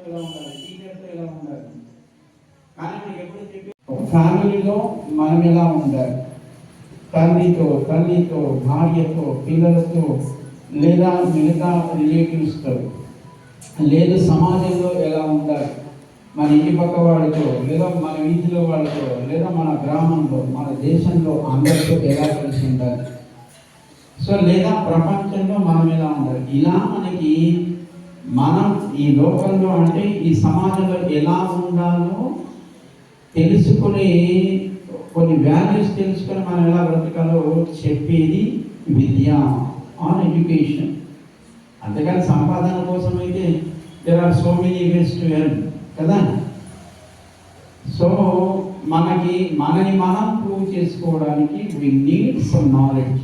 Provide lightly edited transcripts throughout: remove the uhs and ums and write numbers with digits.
ఎలా ఉండాలి, టీచర్తో ఎలా ఉండాలి. కానీ మనకి ఎప్పుడు చెప్పి ఫ్యామిలీలో మనం ఎలా ఉండాలి, తల్లితో భార్యతో పిల్లలతో లేదా మిగతా రిలేటివ్స్తో లేదా సమాజంలో ఎలా ఉండాలి, మన ఇంటి పక్క వాళ్ళతో లేదా మన వీధిలో వాళ్ళతో లేదా మన గ్రామంలో మన దేశంలో అందరితో ఎలా కలిసి ఉండాలి, సో లేదా ప్రపంచంలో మనం ఎలా ఉండాలి. ఇలా మనకి మనం ఈ లోకంలో అంటే ఈ సమాజంలో ఎలా ఉండాలో తెలుసుకుని కొన్ని వాల్యూస్ తెలుసుకొని మనం ఎలా బ్రతకాలో చెప్పేది విద్య ఆన్ ఎడ్యుకేషన్. అంతేకాని సంపాదన కోసం అయితే there are so many ways to earn కదా. సో మనని మనం ప్రూవ్ చేసుకోవడానికి we need some knowledge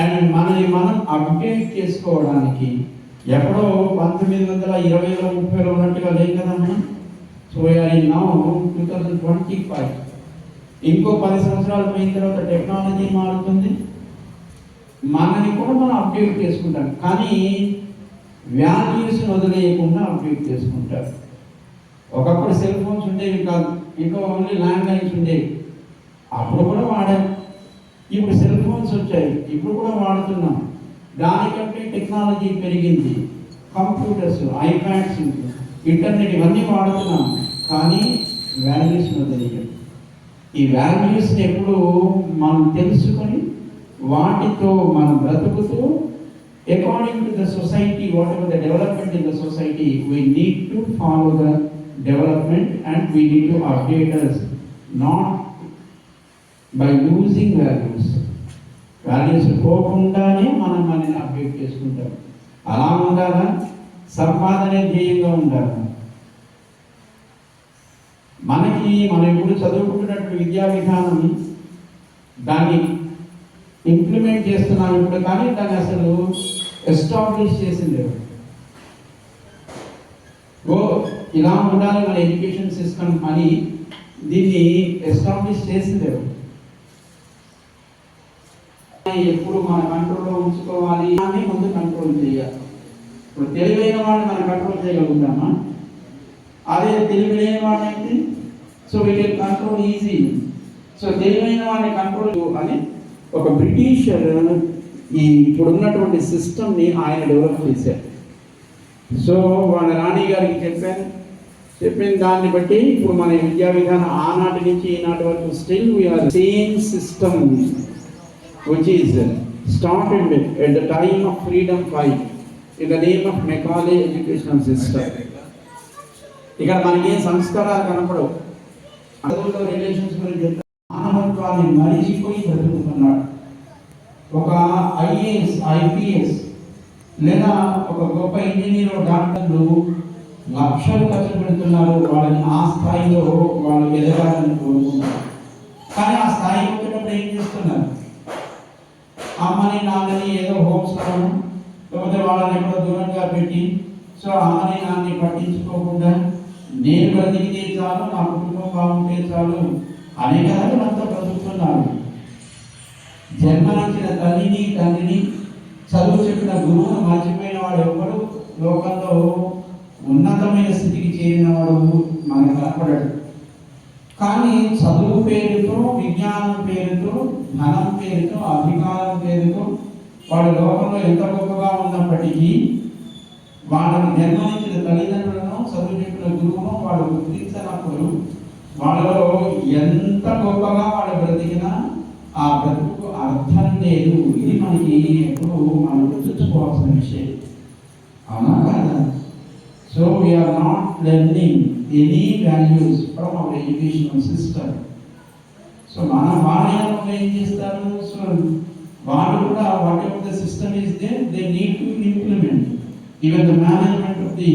and మనని మనం అప్డేట్ చేసుకోవడానికి ఎప్పుడో 1920లో 30లో ఉన్నట్టుగా లేదు కదా మనం. సో నౌ 2025 ఇంకో 10 సంవత్సరాలు పోయిన తర్వాత టెక్నాలజీ మారుతుంది, మనని కూడా మనం అప్డేట్ చేసుకుంటాం. కానీ వాల్యూస్ వదిలేయకుండా అప్డేట్ చేసుకుంటారు. ఒకప్పుడు సెల్ ఫోన్స్ ఉండేవి కాదు, ఇంకా ఓన్లీ ల్యాండ్ లైన్స్ ఉండేవి, అప్పుడు కూడా వాడాం. ఇప్పుడు సెల్ ఫోన్స్ వచ్చాయి, ఇప్పుడు కూడా వాడుతున్నాం. దానికంటే టెక్నాలజీ పెరిగింది, కంప్యూటర్స్, ఐప్యాడ్స్, ఇంటర్నెట్ ఇవన్నీ వాడుతున్నాం. కానీ వాల్యూస్ వదిలేయం. ఈ వాల్యూస్ని ఎప్పుడు మనం తెలుసుకొని వాటితో మనం బ్రతుకుతూ according to the society, what ever the development in the society, we need to follow the development and we need to update us, not by losing values. Values పోకుండానే మనం మనని అప్డేట్ చేసుకుంటాం. అలా ఉండాలా, సంపాదనే ధ్యేయంగా ఉండాలి. మనం ఇప్పుడు చదువుకుంటున్నట్టు విద్యా విధానం దాన్ని ఇంప్లిమెంట్ చేస్తున్నాం ఇప్పుడు, కానీ దాన్ని అసలు ఎస్టాబ్లిష్ చేసింది ఇలా ఉండాలి మన ఎడ్యుకేషన్ సిస్టమ్ అని దీన్ని ఎస్టాబ్లిష్ చేసింది ఎప్పుడు మన కంట్రోల్లో ఉంచుకోవాలి అని ముందు కంట్రోల్ చేయాలి. ఇప్పుడు తెలివైన వాడిని మనం కంట్రోల్ చేయగలుగుతామా? అదే తెలివిలేని వాడిని so we can control easy. So తెలివైన వాడిని కంట్రోల్ అని ఒక బ్రిటిషర్ ఈ ఇప్పుడున్నటువంటి సిస్టమ్ని ఆయన డెవలప్ చేశారు. సో వాళ్ళ రాణి గారికి చెప్పిన దాన్ని బట్టి ఇప్పుడు మన విద్యా విధానం ఆనాటి నుంచి ఈనాటి వరకు still we are same system which is started at the time of freedom fight in the name of Macaulay educational system. ఇక్కడ మనకి సంస్కారాలు కనపడవు. అందులో రిలేషన్స్ గురించి మానవత్వాన్ని మరిచిపోయి బ్రతుకుతున్నాడు. ఒక ఐఏఎస్, ఐపీఎస్ లేదా ఒక గొప్ప ఇంజనీర్, డాక్టర్లు లక్షలు ఖర్చు పెడుతున్నారు. వాళ్ళని ఆ స్థాయిలో వాళ్ళు ఎదగాలని కోరుకుంటారు. కానీ ఆ స్థాయికి వచ్చేటప్పుడు ఏం చేస్తున్నారు? అమ్మని నాన్నని ఏదో హోమ్స్లో లేకపోతే వాళ్ళని ఎక్కడో దూరంగా పెట్టి సో అమ్మని నాన్నని పట్టించుకోకుండా నేను బ్రతికితే చాలు, నా కుటుంబం బాగుంటే చాలు అనే కదా అంతా బ్రతుకుతున్నారు. జన్మనిచ్చిన తల్లిని తండ్రిని చదువు చెప్పిన గురువును మర్చిపోయిన వాడు ఎవరు లోకంలో ఉన్నతమైన స్థితికి చేరిన వాడు మనకు కనపడడు. కానీ చదువు పేరుతో, విజ్ఞానం పేరుతో, ధనం పేరుతో, అధికారం పేరుతో వాడు లోకంలో ఎంత గొప్పగా ఉన్నప్పటికీ వాళ్ళని జన్మనిచ్చిన తల్లిదండ్రులను, చదువు చెప్పిన గురువును వాడు గుర్తించినప్పుడు వాళ్ళలో ఎంత గొప్పగా వాడు బ్రతికినా ఆ బ్రతుకు అర్థం లేదు. ఇది మనకి ఎప్పుడు మనం గుర్తుంచుకోవాల్సిన విషయం, అవునా కదా? So we are not learning any values from our educational system. So వాళ్ళు ఏం చేస్తారు? సో వాళ్ళు కూడా whatever the system is there they need to implement. Even the management of the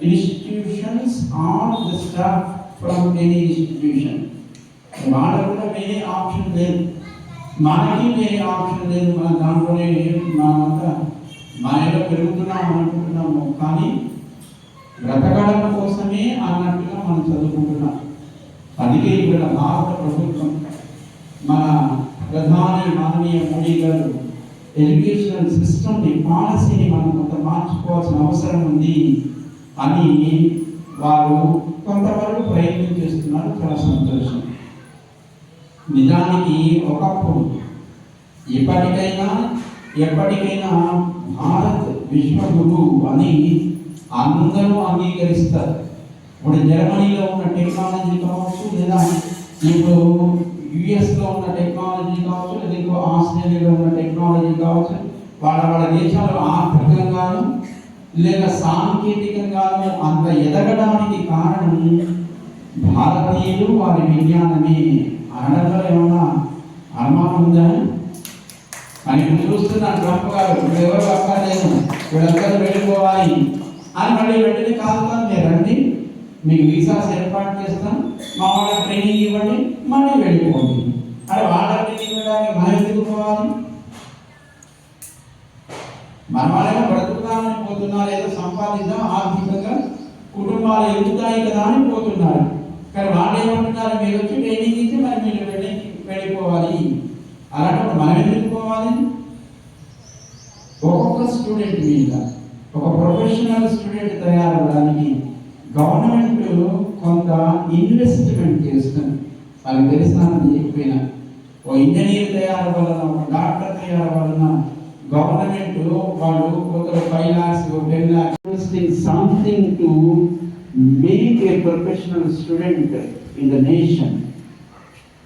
institutions or the staff from any institution, వాళ్ళకు కూడా వేరే option లేదు, మనకి వేరే ఆప్షన్ లేదు. మన దాంట్లోనే మనమంతా మనలో పెరుగుతున్నాం అనుకుంటున్నాము, కానీ బ్రతకడం కోసమే అన్నట్టుగా మనం చదువుకుంటున్నాం. అందుకే ఇక్కడ భారత ప్రభుత్వం మన ప్రధాని మాననీయ మోడీ గారు ఎడ్యుకేషనల్ సిస్టమ్ని, పాలసీని మనం కొంత మార్చుకోవాల్సిన అవసరం ఉంది. అని వారు కొంతవరకు ప్రయత్నం చేస్తున్నారు. చాలా సంతోషం. నిజానికి ఒకప్పుడు ఎప్పటికైనా భారత్ విశ్వగురు అని అందరూ అంగీకరిస్తారు. ఇప్పుడు జర్మనీలో ఉన్న టెక్నాలజీ కావచ్చు, లేదా ఇప్పుడు యుఎస్లో ఉన్న టెక్నాలజీ కావచ్చు, లేదా ఇంకో ఆస్ట్రేలియాలో ఉన్న టెక్నాలజీ కావచ్చు, వాళ్ళ దేశాలు ఆర్థికంగాను లేదా సాంకేతికంగాను అంత ఎదగడానికి కారణం భారతీయులు, వారి విజ్ఞానమే అనడంలో ఏమన్నా అనుమానం ఉందా? అని చూస్తున్న ట్రంప్ గారు ఎవరు అక్కర్లేదు, వీళ్ళందరూ వెళ్ళిపోవాలి అని మళ్ళీ వెంటనే కాదు మీరు రండి, మీకు వీసాస్ ఏర్పాటు చేస్తాం, మా వాళ్ళ ట్రైనింగ్ ఇవ్వండి, మళ్ళీ వెళ్ళిపోండి. అంటే వాళ్ళ ట్రైనింగ్ ఇవ్వడానికి మనం ఎందుకు పోవాలి? మన వాళ్ళేమో బ్రతుకుతామని పోతున్నారు, ఏదో సంపాదిద్దాం, ఆర్థికంగా కుటుంబాలు ఎదుగుతాయి కదా అని పోతున్నారు. కానీ వాళ్ళు ఏమంటున్నారు, మీరు వచ్చి ట్రైనింగ్ ఇచ్చి మరి మీరు వెళ్ళిపోవాలి. అలాంటి మనం ఎందుకు పోవాలి? ఒక్కొక్క స్టూడెంట్ మీద ఒక ప్రొఫెషనల్ స్టూడెంట్ తయారవడానికి గవర్నమెంట్ కొంత ఇన్వెస్ట్మెంట్ చేస్తుంది. వాళ్ళకి తెలిసినానని చెప్పిన ఓ ఇంజనీర్ తయారవ్వాలన్నా, ఒక డాక్టర్ తయారవ్వాలన్నా గవర్నమెంట్ వాళ్ళు కొందరు 5 lakhs 10 lakhs investing something to make a professional student in the nation.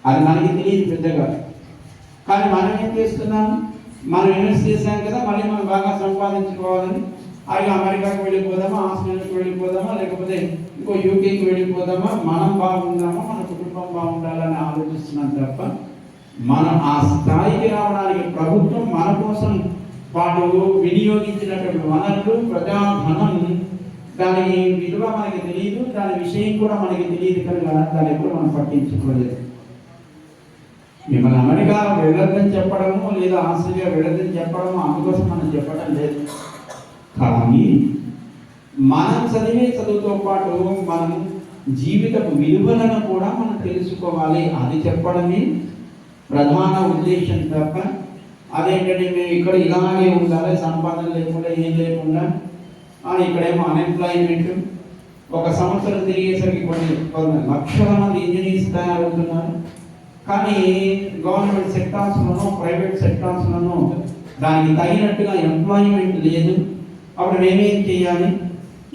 అది మనకి తెలియదు పెద్దగా. కానీ మనం ఏం చేస్తున్నాం, మనం ఇన్వెస్ట్ చేసాం కదా, మళ్ళీ మనం బాగా సంపాదించుకోవాలని అవి అమెరికాకి వెళ్ళిపోదామా, ఆస్ట్రేలియాకి వెళ్ళిపోదామా, లేకపోతే ఇంకో యూకేకి వెళ్ళిపోదామా, మనం బాగుందామా, మన కుటుంబం బాగుండాలని ఆలోచిస్తున్నాం తప్ప మనం ఆ స్థాయికి రావడానికి ప్రభుత్వం మన కోసం వాడు వినియోగించినటువంటి వనరులు, ప్రజాధనం, దాని విలువ మనకి తెలియదు, దాని విషయం కూడా మనకి తెలియదు కనుక దాన్ని ఎప్పుడు మనం పట్టించుకోలేదు. మిమ్మల్ని అమెరికా వెళ్ళొద్దని చెప్పడము లేదా ఆస్ట్రేలియా వెళ్ళొద్దని చెప్పడము అందుకోసం మనం చెప్పడం లేదు. కానీ మనం చదివే చదువుతో పాటు మనం జీవితపు విలువలను కూడా మనం తెలుసుకోవాలి. అది చెప్పడమే ప్రధాన ఉద్దేశం తప్ప అదేంటంటే మేము ఇక్కడ ఇలాగే ఉండాలి, సంపాదన లేకుండా ఏం లేకుండా, ఇక్కడేమో అన్ఎంప్లాయ్మెంట్, ఒక సంవత్సరం తిరిగేసరికి కొన్ని లక్షల మంది ఇంజనీర్స్ తయారవుతున్నారు. కానీ గవర్నమెంట్ సెక్టార్స్లోనూ ప్రైవేట్ సెక్టార్స్లోనూ దానికి తగినట్టుగా ఎంప్లాయ్మెంట్ లేదు. అప్పుడు మేమేం చేయాలి,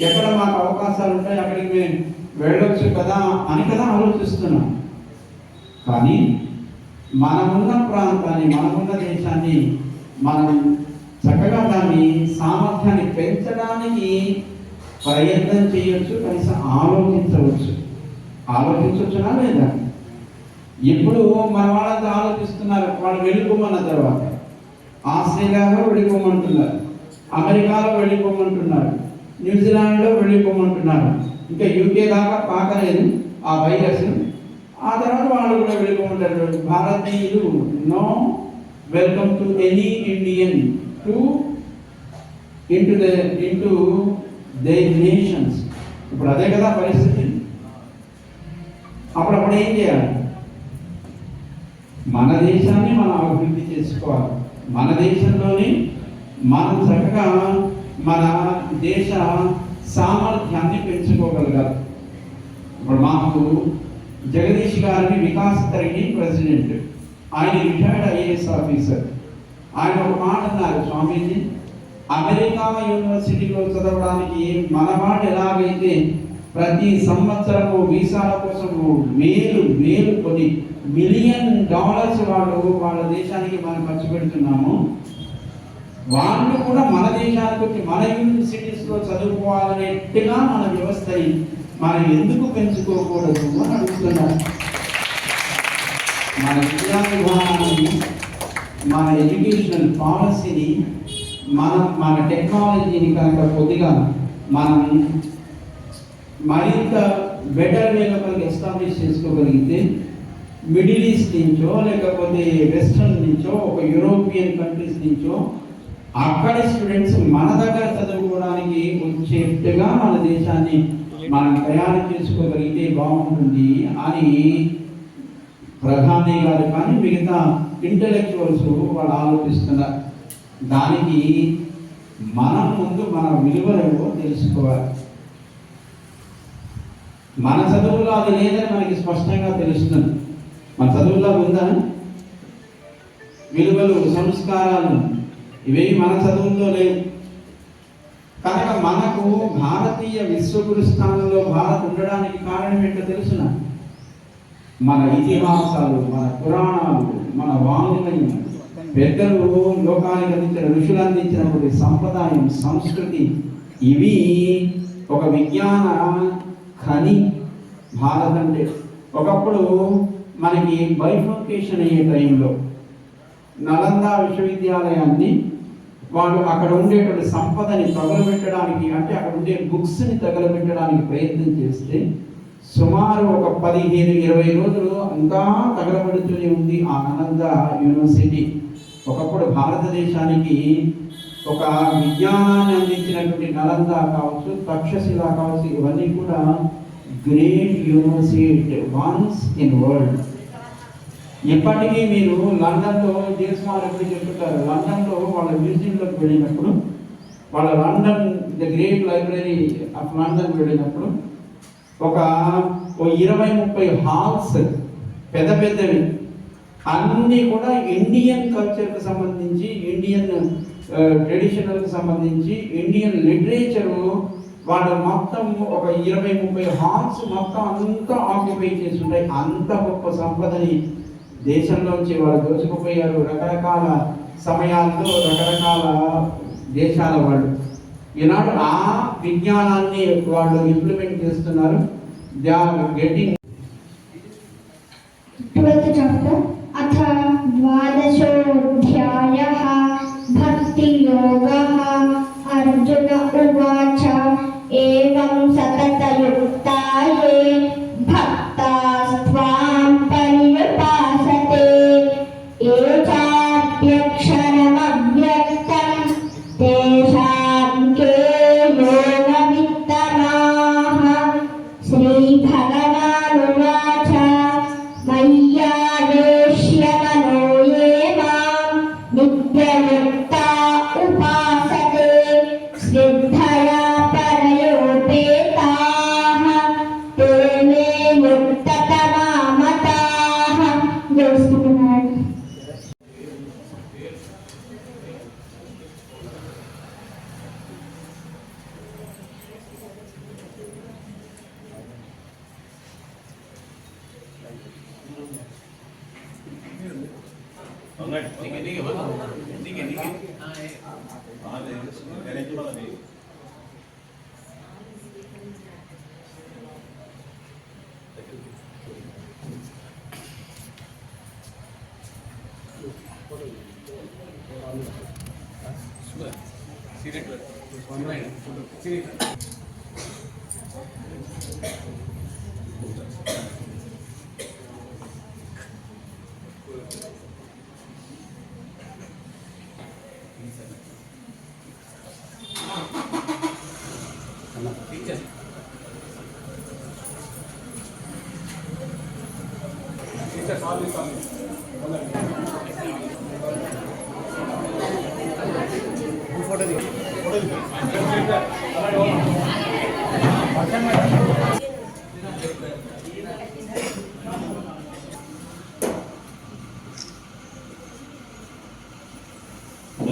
ఎక్కడ మాకు అవకాశాలు ఉంటాయి అక్కడికి మేము వెళ్ళొచ్చు కదా అని కదా ఆలోచిస్తున్నాం. కానీ మనమున్న ప్రాంతాన్ని, మనమున్న దేశాన్ని మనం చక్కగా దాన్ని సామర్థ్యాన్ని పెంచడానికి ప్రయత్నం చేయొచ్చు, కనీసం ఆలోచించవచ్చునా లేదా? ఇప్పుడు మన వాళ్ళంతా ఆలోచిస్తున్నారు, వాళ్ళు వెళ్ళిపోమన్న తర్వాత ఆస్ట్రేలియాలో వెళ్ళిపోమంటున్నారు, అమెరికాలో వెళ్ళిపోమంటున్నారు, న్యూజిలాండ్లో వెళ్ళిపోమంటున్నారు, ఇంకా యూకే దాకా పాకలేదు ఆ వైరస్. ఆ తర్వాత వాళ్ళు కూడా వెళ్ళిపోమంటారు. భారతీయులు no welcome to any Indian to into their nations. ఇప్పుడు అదే కదా పరిస్థితి. అప్పుడు ఏం చేయాలి? మన దేశాన్ని మనం అభివృద్ధి చేసుకోవాలి. మన దేశంలోనే మనం చక్కగా మన దేశ సామర్థ్యాన్ని పెంచుకోగలగాలి. ఇప్పుడు మాకు జగదీష్ గారిని వికాస్ తరిగి ప్రెసిడెంట్, ఆయన రిటైర్డ్ ఐఏఎస్ ఆఫీసర్. ఆయన ఒక మాట అన్నారు, స్వామీజీ అమెరికా యూనివర్సిటీలో చదవడానికి మన వాడు ఎలాగైతే ప్రతి సంవత్సరము వీసాల కోసము వేలు కొన్ని $1 మిలియన్ వాళ్ళ దేశానికి మనం ఖర్చు పెడుతున్నాము, వాళ్ళు కూడా మన దేశానికి వచ్చి మన యూనివర్సిటీస్లో చదువుకోవాలనేట్టుగా మన వ్యవస్థని మనం ఎందుకు పెంచుకోకూడదు అని అడుగుతున్నారు. మన విద్యా విధానాన్ని, మన ఎడ్యుకేషనల్ పాలసీని, మన టెక్నాలజీని కనుక కొద్దిగా మనం మరింత బెటర్ వేలో కనుక ఎస్టాబ్లిష్ చేసుకోగలిగితే మిడిల్ ఈస్ట్ నుంచో లేకపోతే వెస్ట్రన్ నుంచో ఒక యూరోపియన్ కంట్రీస్ నుంచో అక్కడి స్టూడెంట్స్ మన దగ్గర చదువుకోవడానికి వచ్చేట్టుగా మన దేశాన్ని మనం తయారు చేసుకోగలిగితే బాగుంటుంది అని ప్రధాని గారు కానీ మిగతా ఇంటలెక్చువల్స్ వాళ్ళు ఆలోచిస్తున్నారు. దానికి మనం ముందు మన విలువలేవో తెలుసుకోవాలి. మన చదువులో అది లేదని మనకి స్పష్టంగా తెలుస్తుంది. మన చదువుల్లో ఉందా విలువలు, సంస్కారాలు? ఇవేవి మన చదువుల్లో లేవు. కనుక మనకు భారతీయ విశ్వగురు స్థానంలో భారత్ ఉండడానికి కారణం ఏంటో తెలుసునా? మన ఇతిహాసాలు, మన పురాణాలు, మన వాంగ్మయం, పెద్దలు లోకానికి అందించిన, ఋషులు అందించినటువంటి సంప్రదాయం, సంస్కృతి, ఇవి ఒక విజ్ఞాన ఖని భారత్ అంటే. ఒకప్పుడు మనకి బైఫర్కేషన్ అయ్యే టైంలో నలందా విశ్వవిద్యాలయాన్ని వాళ్ళు అక్కడ ఉండేటువంటి సంపదని తగలబెట్టడానికి, అంటే అక్కడ ఉండే బుక్స్ని తగలబెట్టడానికి ప్రయత్నం చేస్తే సుమారు ఒక 15-20 రోజులు అంతా తగలబడుతూనే ఉంది ఆ నలంద యూనివర్సిటీ. ఒకప్పుడు భారతదేశానికి ఒక విజ్ఞానాన్ని అందించినటువంటి నలంద కావచ్చు, తక్షశిల కావచ్చు, ఇవన్నీ కూడా great university, once in world. ఇప్పటికీ మీరు లండన్లో దేశవారు ఎప్పుడు చెప్తుంటారు, లండన్లో వాళ్ళ మ్యూజియంలోకి వెళ్ళినప్పుడు, వాళ్ళ London the great library of London వెళ్ళినప్పుడు ఒక 20-30 హాల్స్ పెద్ద పెద్దవి, అన్నీ కూడా ఇండియన్ కల్చర్కి సంబంధించి, ఇండియన్ ట్రెడిషనల్కి సంబంధించి, ఇండియన్ లిటరేచరు వాళ్ళు మొత్తం ఒక 20-30 హాల్స్ మొత్తం అంతా ఆక్యుపై చేసి ఉంటాయి. అంత గొప్ప సంపదని దేశంలోంచి వాళ్ళు దోచుకుపోయారు. రకరకాల సమయాల్లో రకరకాల దేశాల వాళ్ళు ఈనాడు ఆ విజ్ఞానాన్ని వాళ్ళు ఇంప్లిమెంట్ చేస్తున్నారు. They are getting. 12th chapter అథ ద్వాదశోధ్యాయః భక్తి యోగః. అర్జున ఉవాచ ఏవం సతతయుక్తాయే భక్తాస్త్వాం పర్యుపాసతే ఏ చాప్యక్షరమవ్యక్తం తేషాం కే యోగవిత్తమాః. శ్రీభగవానువాచ మయ్యావేశ్య మనో ఏ మాం నిత్యయుక్తా ఉపాసతే శ్రద్ధయా పరయోపేతాః తే మే యుక్తతమా మతాః. జోస్తున్నాడు.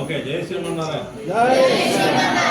ఓకే, జై శ్రీమన్నారాయణ.